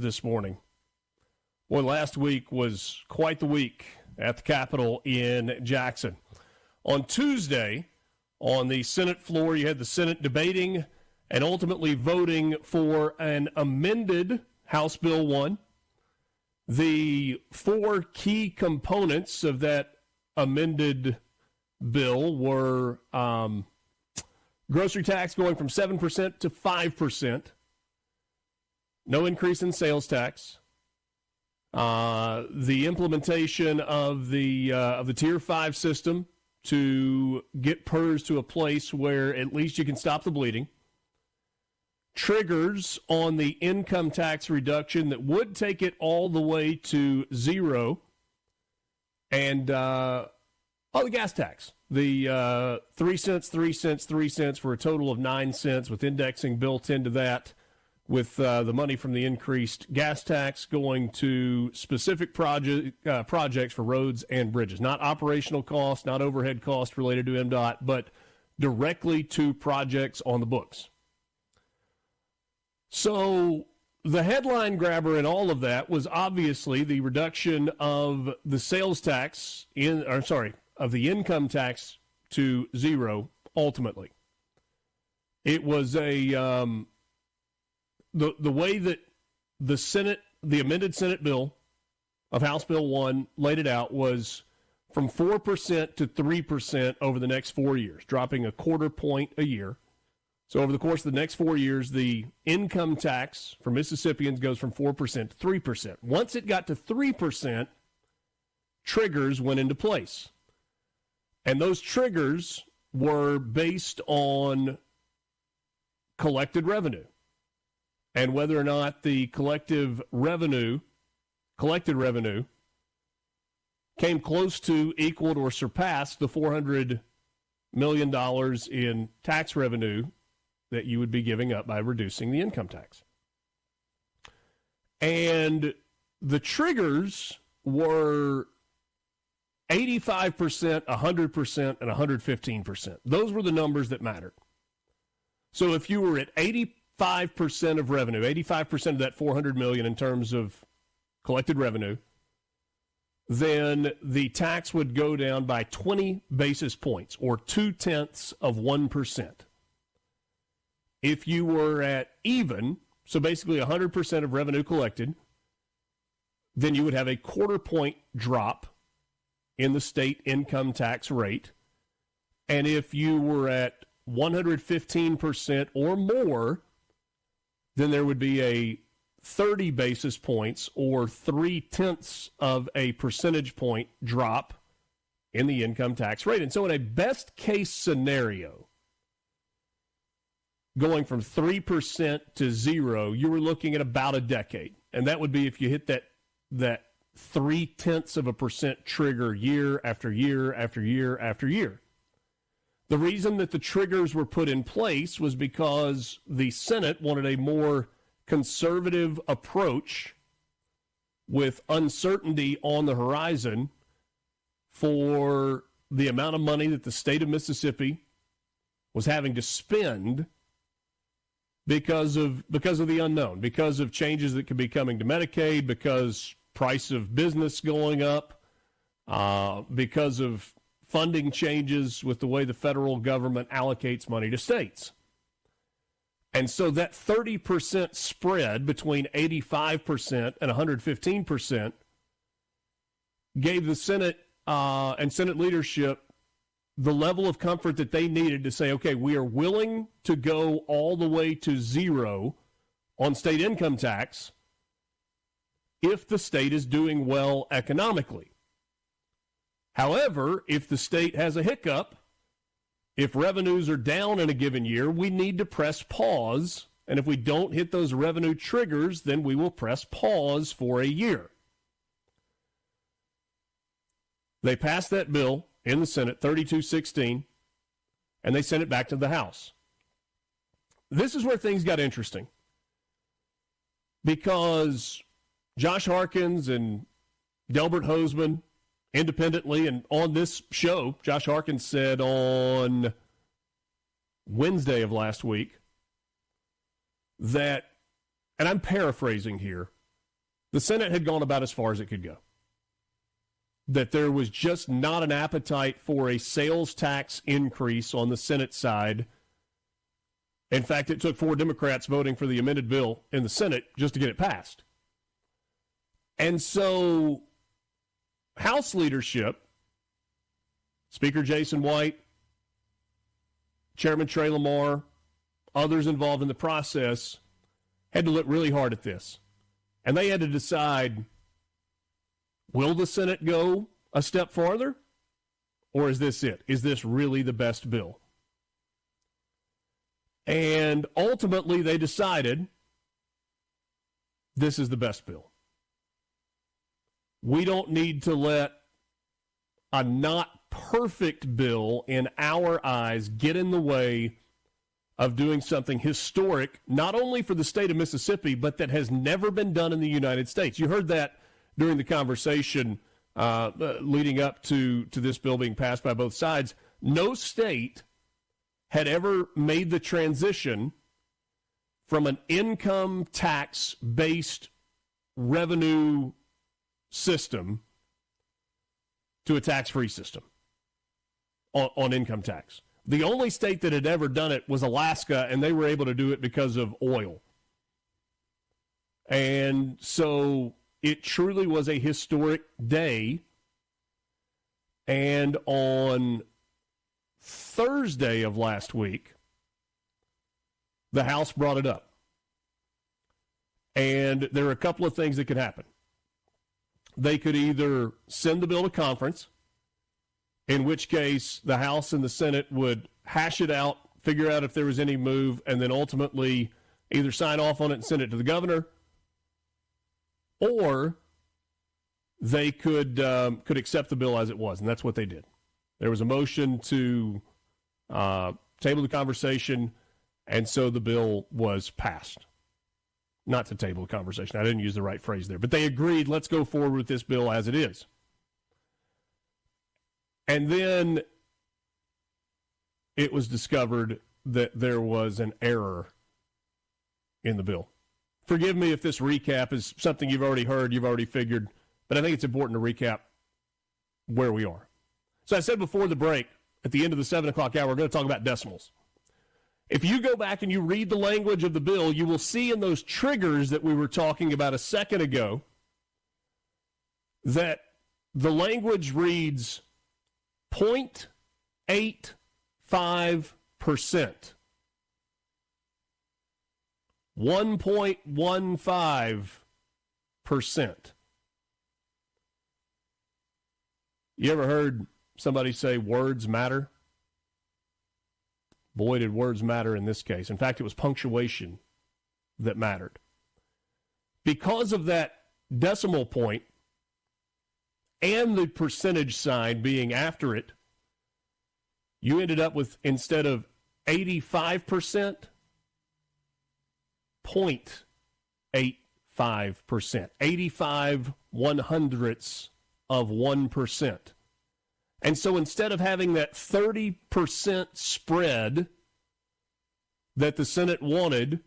this morning. Well, last week was quite the week at the Capitol in Jackson. On Tuesday, on the Senate floor, you had the Senate debating and ultimately voting for an amended House Bill 1. The four key components of that amended bill were grocery tax going from 7% to 5%, no increase in sales tax, the implementation of the Tier 5 system to get PERS to a place where at least you can stop the bleeding, triggers on the income tax reduction that would take it all the way to zero, and the gas tax, the 3 cents, 3 cents, 3 cents for a total of 9 cents with indexing built into that, with the money from the increased gas tax going to specific projects for roads and bridges. Not operational costs, not overhead costs related to MDOT, but directly to projects on the books. So the headline grabber in all of that was obviously the reduction of the sales tax, of the income tax to zero, ultimately. It was the way that the amended Senate bill of House Bill 1 laid it out was from 4% to 3% over the next 4 years, dropping a quarter point a year. So over the course of the next 4 years, the income tax for Mississippians goes from 4% to 3%. Once it got to 3%, triggers went into place. And those triggers were based on collected revenue, and whether or not the collected revenue came close to, equaled, or surpassed the $400 million in tax revenue that you would be giving up by reducing the income tax. And the triggers were 85%, 100%, and 115%. Those were the numbers that mattered. So if you were at 85% of revenue, 85% of that $400 million in terms of collected revenue, then the tax would go down by 20 basis points, or 0.2%. If you were at even, so basically 100% of revenue collected, then you would have a quarter point drop in the state income tax rate. And if you were at 115% or more, then there would be a 30 basis points, or 0.3 of a percentage point drop in the income tax rate. And so in a best case scenario, going from 3% to zero, you were looking at about a decade. And that would be if you hit that 0.3% trigger year after year after year after year. The reason that the triggers were put in place was because the Senate wanted a more conservative approach with uncertainty on the horizon for the amount of money that the state of Mississippi was having to spend because of the unknown, because of changes that could be coming to Medicaid, because price of business going up, because of funding changes with the way the federal government allocates money to states. And so that 30% spread between 85% and 115% gave the Senate and Senate leadership the level of comfort that they needed to say, okay, we are willing to go all the way to zero on state income tax if the state is doing well economically. However, if the state has a hiccup, if revenues are down in a given year, we need to press pause. And if we don't hit those revenue triggers, then we will press pause for a year. They passed that bill in the Senate, 32-16, and they sent it back to the House. This is where things got interesting, because Josh Harkins and Delbert Hosemann independently, and on this show, Josh Harkins said on Wednesday of last week that, and I'm paraphrasing here, The Senate had gone about as far as it could go. That there was just not an appetite for a sales tax increase on the Senate side. In fact, it took 4 Democrats voting for the amended bill in the Senate just to get it passed. And so House leadership, Speaker Jason White, Chairman Trey Lamar, others involved in the process, had to look really hard at this. And they had to decide, will the Senate go a step farther? Or is this it? Is this really the best bill? And ultimately, they decided this is the best bill. We don't need to let a not perfect bill in our eyes get in the way of doing something historic, not only for the state of Mississippi, but that has never been done in the United States. You heard that during the conversation leading up to this bill being passed by both sides. No state had ever made the transition from an income tax-based revenue system to a tax-free system on income tax. The only state that had ever done it was Alaska, and they were able to do it because of oil. And so it truly was a historic day. And on Thursday of last week, the House brought it up. And there are a couple of things that could happen. They could either send the bill to conference, in which case the House and the Senate would hash it out, figure out if there was any move, and then ultimately either sign off on it and send it to the governor, or they could accept the bill as it was, and that's what they did. There was a motion to table the conversation, and so the bill was passed. Not to table the conversation. I didn't use the right phrase there. But they agreed, let's go forward with this bill as it is. And then it was discovered that there was an error in the bill. Forgive me if this recap is something you've already heard, you've already figured, but I think it's important to recap where we are. So I said before the break, at the end of the 7 o'clock hour, we're going to talk about decimals. If you go back and you read the language of the bill, you will see in those triggers that we were talking about a second ago that the language reads 0.85%. 1.15%. You ever heard somebody say words matter? Boy, did words matter in this case. In fact, it was punctuation that mattered. Because of that decimal point and the percentage sign being after it, you ended up with, instead of 85%, 0.85%. 85 100ths of 1%. And so instead of having that 30% spread that the Senate wanted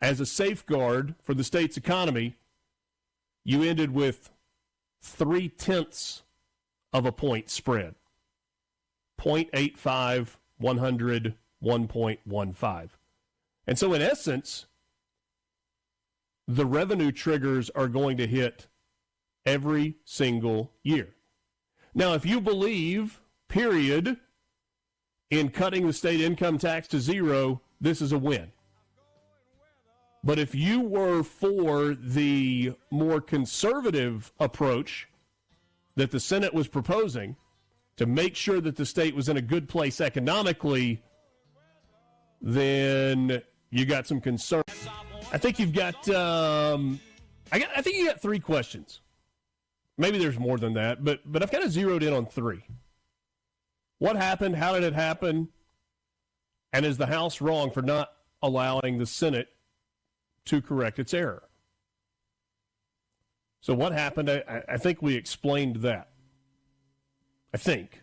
as a safeguard for the state's economy, you ended with 0.3 of a point spread. 0.85, 100, 1.15. And so in essence, the revenue triggers are going to hit every single year. Now, if you believe, period, in cutting the state income tax to zero, this is a win. But if you were for the more conservative approach that the Senate was proposing to make sure that the state was in a good place economically, then you got some concern. I think you've got, I think you got 3 questions. Maybe there's more than that, but I've kind of zeroed in on 3. What happened? How did it happen? And is the House wrong for not allowing the Senate to correct its error? So what happened? I think we explained that. I think.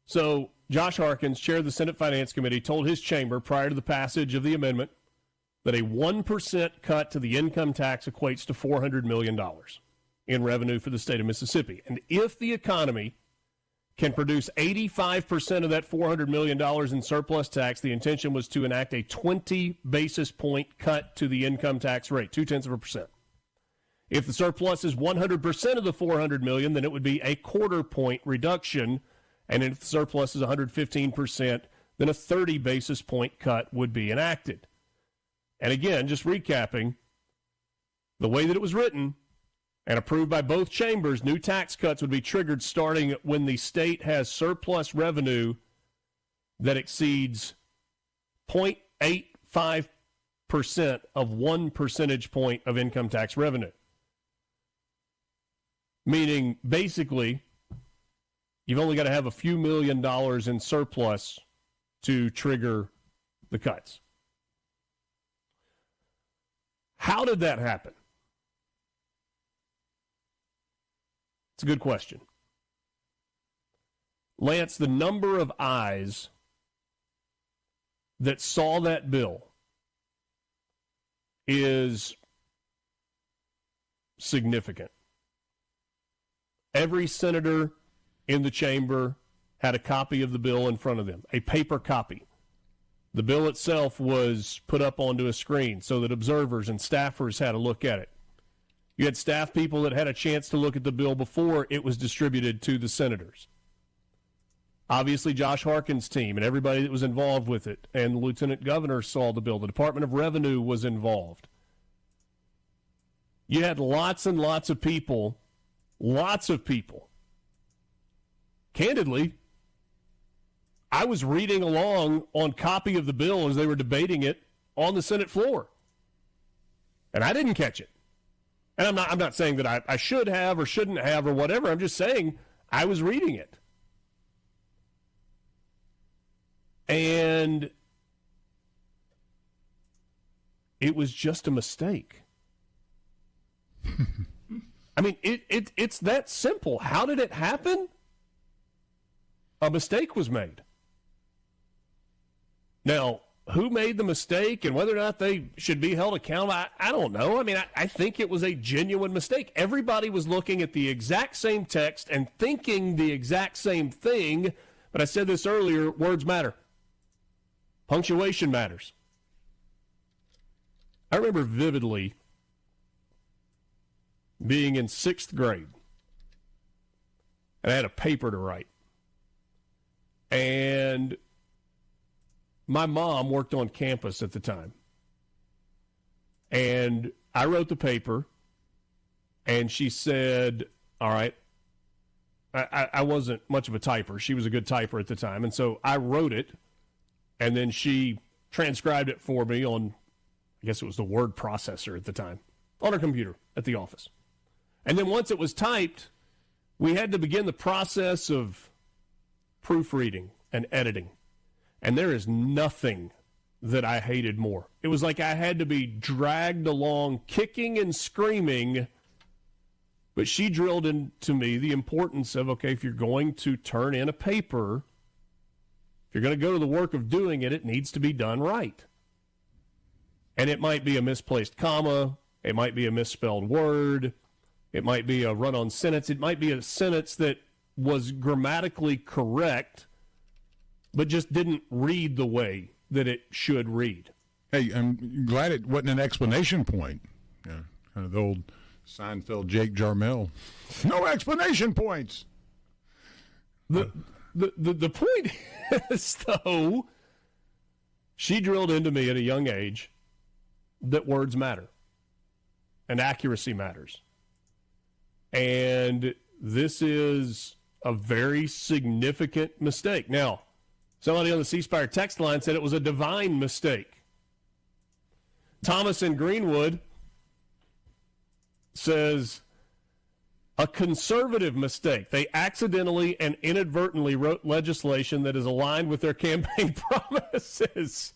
So Josh Harkins, chair of the Senate Finance Committee, told his chamber prior to the passage of the amendment that a 1% cut to the income tax equates to $400 million in revenue for the state of Mississippi. And if the economy can produce 85% of that $400 million in surplus tax, the intention was to enact a 20 basis point cut to the income tax rate, 0.2%. If the surplus is 100% of the $400 million, then it would be a quarter point reduction. And if the surplus is 115%, then a 30 basis point cut would be enacted. And again, just recapping, the way that it was written and approved by both chambers, new tax cuts would be triggered starting when the state has surplus revenue that exceeds 0.85% of 1 percentage point of income tax revenue. Meaning, basically, you've only got to have a few $1 million in surplus to trigger the cuts. How did that happen? It's a good question. Lance, the number of eyes that saw that bill is significant. Every senator in the chamber had a copy of the bill in front of them, a paper copy. The bill itself was put up onto a screen so that observers and staffers had a look at it. You had staff people that had a chance to look at the bill before it was distributed to the senators. Obviously, Josh Harkin's team and everybody that was involved with it, and the lieutenant governor saw the bill. The Department of Revenue was involved. You had lots and lots of people. Candidly, I was reading along on copy of the bill as they were debating it on the Senate floor. And I didn't catch it. And I'm not saying that I should have or shouldn't have or whatever. I'm just saying I was reading it. And it was just a mistake. I mean, it's that simple. How did it happen? A mistake was made. Now, who made the mistake and whether or not they should be held accountable, I don't know. I mean, I think it was a genuine mistake. Everybody was looking at the exact same text and thinking the exact same thing. But I said this earlier, words matter. Punctuation matters. I remember vividly being in 6th grade, and I had a paper to write. And my mom worked on campus at the time. And I wrote the paper, and she said, all right, I wasn't much of a typer. She was a good typer at the time. And so I wrote it, and then she transcribed it for me on, I guess it was the word processor at the time, on her computer at the office. And then once it was typed, we had to begin the process of proofreading and editing. And there is nothing that I hated more. It was like I had to be dragged along, kicking and screaming. But she drilled into me the importance of, okay, if you're going to turn in a paper, if you're going to go to the work of doing it, it needs to be done right. And it might be a misplaced comma. It might be a misspelled word. It might be a run-on sentence. It might be a sentence that was grammatically correct, but just didn't read the way that it should read. Hey, I'm glad it wasn't an explanation point. Yeah, kind of the old Seinfeld Jake Jarmel. No explanation points. The point is, though, she drilled into me at a young age that words matter and accuracy matters. And this is a very significant mistake. Now, somebody on the C Spire text line said it was a divine mistake. Thomas in Greenwood says, a conservative mistake. They accidentally and inadvertently wrote legislation that is aligned with their campaign promises.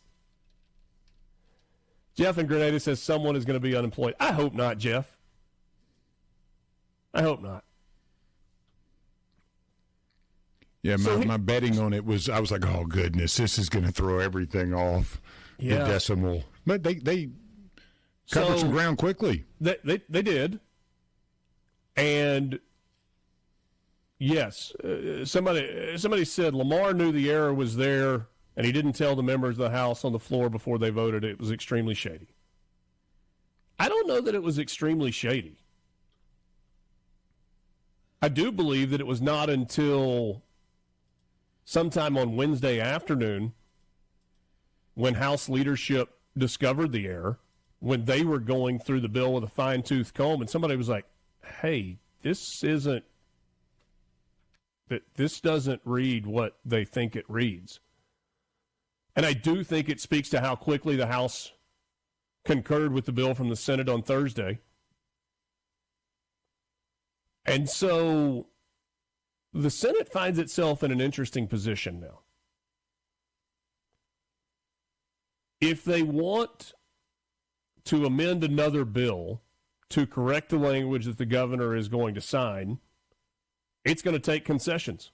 Jeff in Grenada says someone is going to be unemployed. I hope not, Jeff. I hope not. Yeah, my betting on it was, I was like, oh, goodness, this is going to throw everything off. Yeah. the decimal. But they covered some ground quickly. They did. And yes, somebody said Lamar knew the error was there, and he didn't tell the members of the House on the floor before they voted. It was extremely shady. I don't know that it was extremely shady. I do believe that it was not until sometime on Wednesday afternoon when House leadership discovered the error, when they were going through the bill with a fine-tooth comb, and somebody was like, hey, this doesn't read what they think it reads. And I do think it speaks to how quickly the House concurred with the bill from the Senate on Thursday. And so the Senate finds itself in an interesting position now. If they want to amend another bill to correct the language that the governor is going to sign, it's going to take concessions.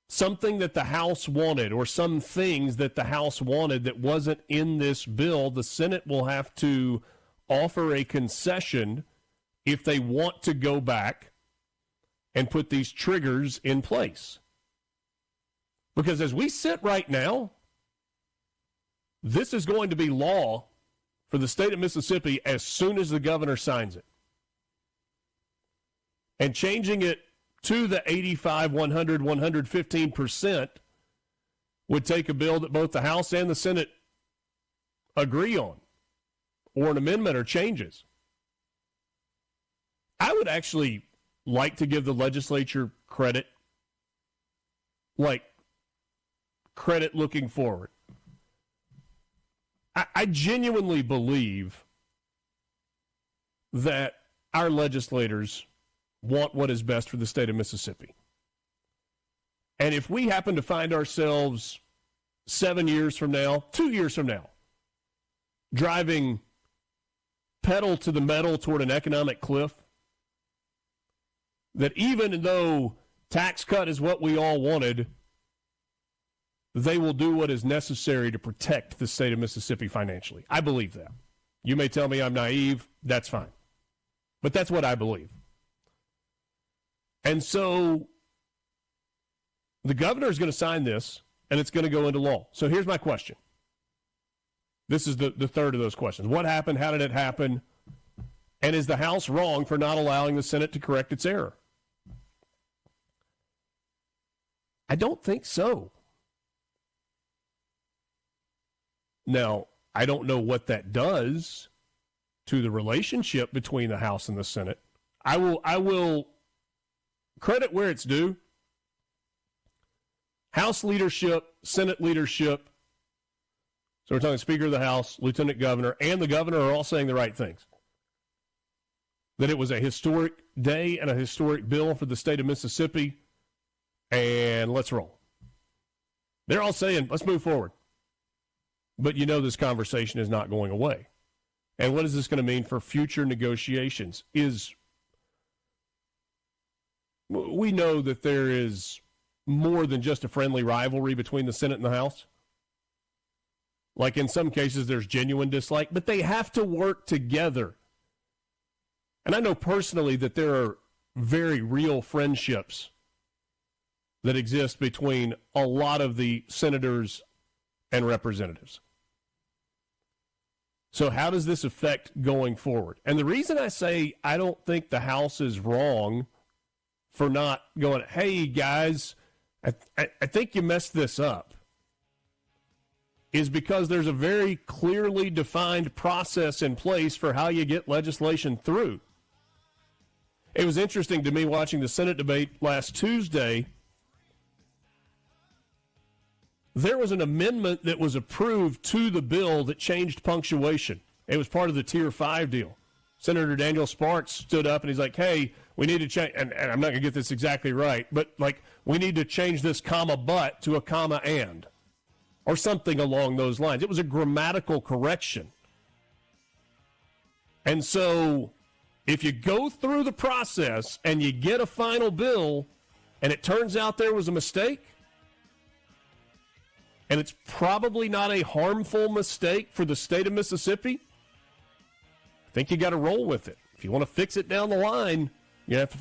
Something that the House wanted, or some things that the House wanted that wasn't in this bill, the Senate will have to offer a concession if they want to go back and put these triggers in place. Because as we sit right now, this is going to be law for the state of Mississippi as soon as the governor signs it. And changing it to the 85, 100, 115% would take a bill that both the House and the Senate agree on, or an amendment or changes. I would actually like to give the legislature credit, like credit looking forward. I genuinely believe that our legislators want what is best for the state of Mississippi. And if we happen to find ourselves 7 years from now, 2 years from now, driving pedal to the metal toward an economic cliff, that even though tax cut is what we all wanted, they will do what is necessary to protect the state of Mississippi financially. I believe that. You may tell me I'm naive. That's fine. But that's what I believe. And so the governor is going to sign this, and it's going to go into law. So here's my question. This is the third of those questions. What happened? How did it happen? And is the House wrong for not allowing the Senate to correct its error? I don't think so. Now, I don't know what that does to the relationship between the House and the Senate. I will credit where it's due. House leadership, Senate leadership, so we're talking Speaker of the House, Lieutenant Governor, and the Governor are all saying the right things. That it was a historic day and a historic bill for the state of Mississippi, and let's roll. They're all saying, let's move forward. But you know this conversation is not going away. And what is this going to mean for future negotiations? We know that there is more than just a friendly rivalry between the Senate and the House. Like in some cases, there's genuine dislike, but they have to work together. And I know personally that there are very real friendships that exist between a lot of the senators and representatives. So how does this affect going forward? And the reason I say I don't think the House is wrong for not going, hey, guys, I think you messed this up, is because there's a very clearly defined process in place for how you get legislation through. It was interesting to me watching the Senate debate last Tuesday. There was an amendment that was approved to the bill that changed punctuation. It was part of the Tier 5 deal. Senator Daniel Sparks stood up and he's like, hey, we need to change, and I'm not going to get this exactly right, but like we need to change this comma but to a comma and, or something along those lines. It was a grammatical correction. And so if you go through the process and you get a final bill and it turns out there was a mistake, and it's probably not a harmful mistake for the state of Mississippi, I think you got to roll with it. If you want to fix it down the line, you have to